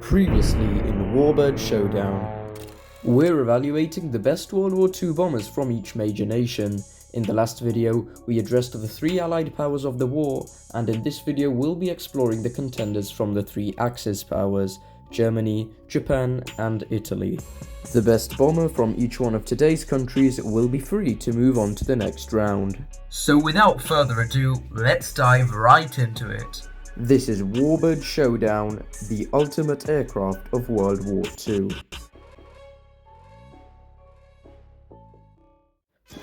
Previously in Warbird Showdown. We're evaluating the best World War II bombers from each major nation. In the last video, we addressed the three allied powers of the war, and in this video we'll be exploring the contenders from the three Axis powers, Germany, Japan, and Italy. The best bomber from each one of today's countries will be free to move on to the next round. So without further ado, let's dive right into it. This is Warbird Showdown, the ultimate aircraft of World War II.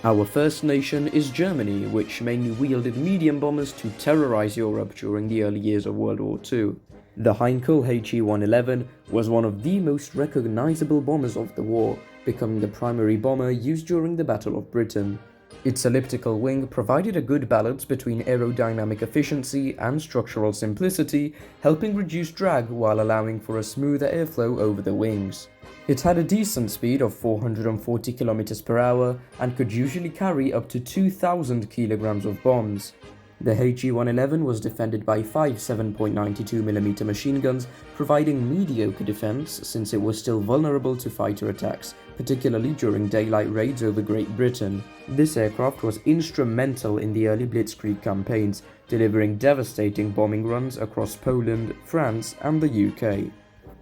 Our first nation is Germany, which mainly wielded medium bombers to terrorize Europe during the early years of World War II. The Heinkel HE-111 was one of the most recognizable bombers of the war, becoming the primary bomber used during the Battle of Britain. Its elliptical wing provided a good balance between aerodynamic efficiency and structural simplicity, helping reduce drag while allowing for a smoother airflow over the wings. It had a decent speed of 440 km per hour and could usually carry up to 2,000 kilograms of bombs. The HE-111 was defended by 5 7.92mm machine guns, providing mediocre defense since it was still vulnerable to fighter attacks, particularly during daylight raids over Great Britain. This aircraft was instrumental in the early Blitzkrieg campaigns, delivering devastating bombing runs across Poland, France, and the UK.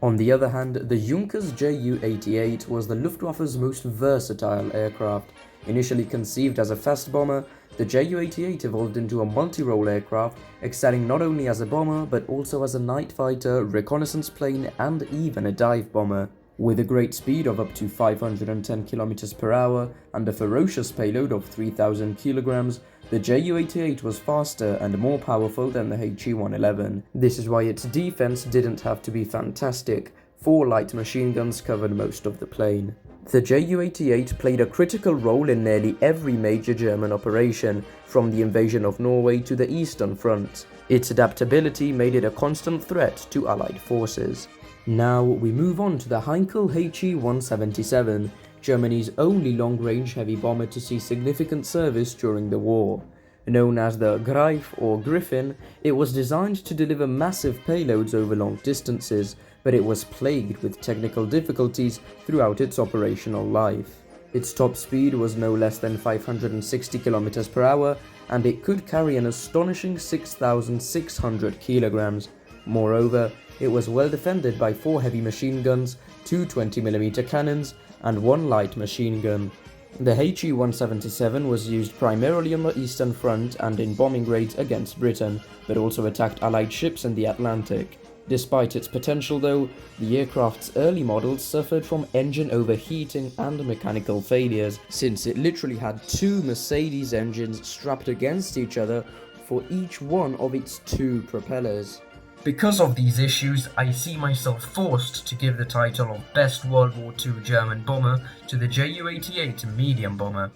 On the other hand, the Junkers Ju-88 was the Luftwaffe's most versatile aircraft. Initially conceived as a fast bomber, the Ju-88 evolved into a multi-role aircraft, excelling not only as a bomber but also as a night fighter, reconnaissance plane, and even a dive bomber. With a great speed of up to 510 km per hour and a ferocious payload of 3,000 kilograms, the Ju-88 was faster and more powerful than the HE-111. This is why its defense didn't have to be fantastic. 4 light machine guns covered most of the plane. The Ju-88 played a critical role in nearly every major German operation, from the invasion of Norway to the Eastern Front. Its adaptability made it a constant threat to Allied forces. Now we move on to the Heinkel HE-177, Germany's only long-range heavy bomber to see significant service during the war. Known as the Greif or Griffin, it was designed to deliver massive payloads over long distances, but it was plagued with technical difficulties throughout its operational life. Its top speed was no less than 560 km per hour, and it could carry an astonishing 6,600 kilograms. Moreover, it was well defended by 4 heavy machine guns, 2 20mm cannons, and 1 light machine gun. The HE-177 was used primarily on the Eastern Front and in bombing raids against Britain, but also attacked Allied ships in the Atlantic. Despite its potential though, the aircraft's early models suffered from engine overheating and mechanical failures, since it literally had 2 Mercedes engines strapped against each other for each one of its 2 propellers. Because of these issues, I see myself forced to give the title of Best World War II German Bomber to the Ju-88 medium bomber.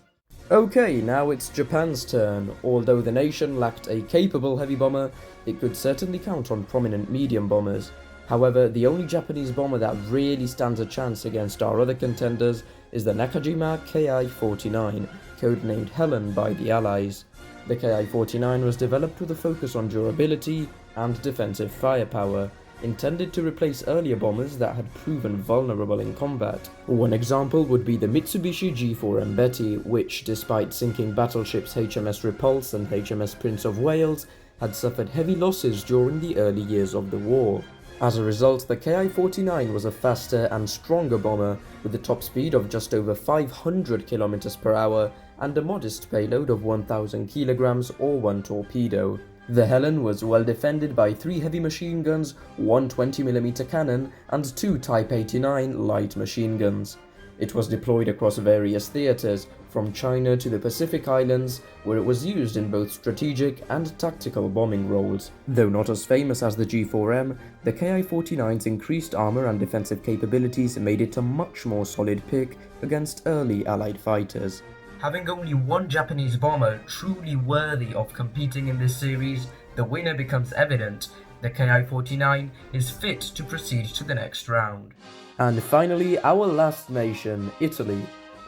Okay, now it's Japan's turn. Although the nation lacked a capable heavy bomber, it could certainly count on prominent medium bombers. However, the only Japanese bomber that really stands a chance against our other contenders is the Nakajima Ki-49, codenamed Helen by the Allies. The Ki-49 was developed with a focus on durability and defensive firepower, intended to replace earlier bombers that had proven vulnerable in combat. One example would be the Mitsubishi G4M Betty, which, despite sinking battleships HMS Repulse and HMS Prince of Wales, had suffered heavy losses during the early years of the war. As a result, the Ki-49 was a faster and stronger bomber, with a top speed of just over 500 km per hour and a modest payload of 1,000 kilograms or 1 torpedo. The Helen was well defended by 3 heavy machine guns, 1 20mm cannon, and 2 Type 89 light machine guns. It was deployed across various theaters, from China to the Pacific Islands, where it was used in both strategic and tactical bombing roles. Though not as famous as the G4M, the Ki-49's increased armor and defensive capabilities made it a much more solid pick against early Allied fighters. Having only 1 Japanese bomber truly worthy of competing in this series, the winner becomes evident. The Ki-49 is fit to proceed to the next round. And finally, our last nation, Italy.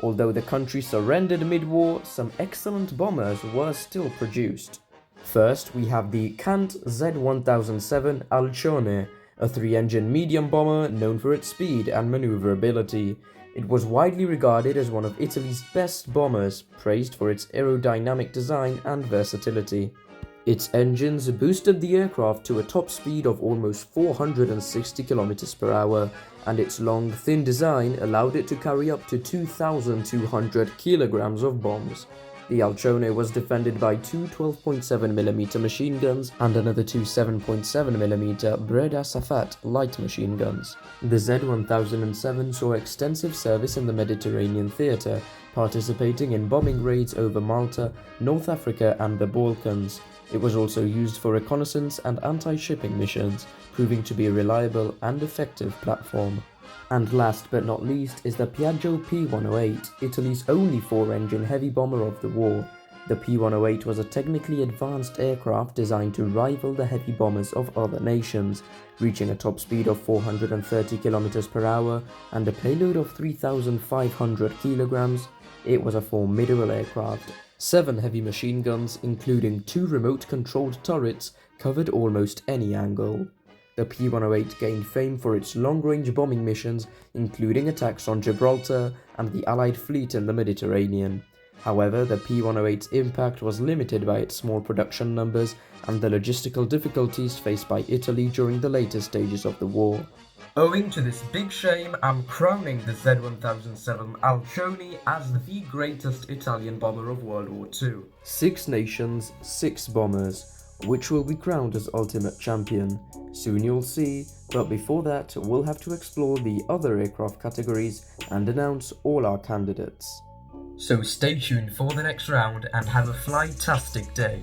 Although the country surrendered mid-war, some excellent bombers were still produced. First, we have the Kant Z1007 Alcione, a 3-engine medium bomber known for its speed and maneuverability. It was widely regarded as one of Italy's best bombers, praised for its aerodynamic design and versatility. Its engines boosted the aircraft to a top speed of almost 460 km per hour, and its long, thin design allowed it to carry up to 2,200 kilograms of bombs. The Alcione was defended by two 12.7mm machine guns and another two 7.7mm Breda Safat light machine guns. The Z-1007 saw extensive service in the Mediterranean theatre, participating in bombing raids over Malta, North Africa and the Balkans. It was also used for reconnaissance and anti-shipping missions, proving to be a reliable and effective platform. And last but not least is the Piaggio P108, Italy's only 4-engine heavy bomber of the war. The P108 was a technically advanced aircraft designed to rival the heavy bombers of other nations, reaching a top speed of 430 km per hour and a payload of 3,500 kilograms. It was a formidable aircraft. 7 heavy machine guns, including 2 remote-controlled turrets, covered almost any angle. The P108 gained fame for its long-range bombing missions, including attacks on Gibraltar and the Allied fleet in the Mediterranean. However, the P108's impact was limited by its small production numbers and the logistical difficulties faced by Italy during the later stages of the war. Owing to this big shame, I'm crowning the Z-1007 Alcione as the greatest Italian bomber of World War II. 6 nations, 6 bombers. Which will be crowned as ultimate champion? Soon you'll see, but before that, we'll have to explore the other aircraft categories and announce all our candidates. So stay tuned for the next round and have a fly-tastic day.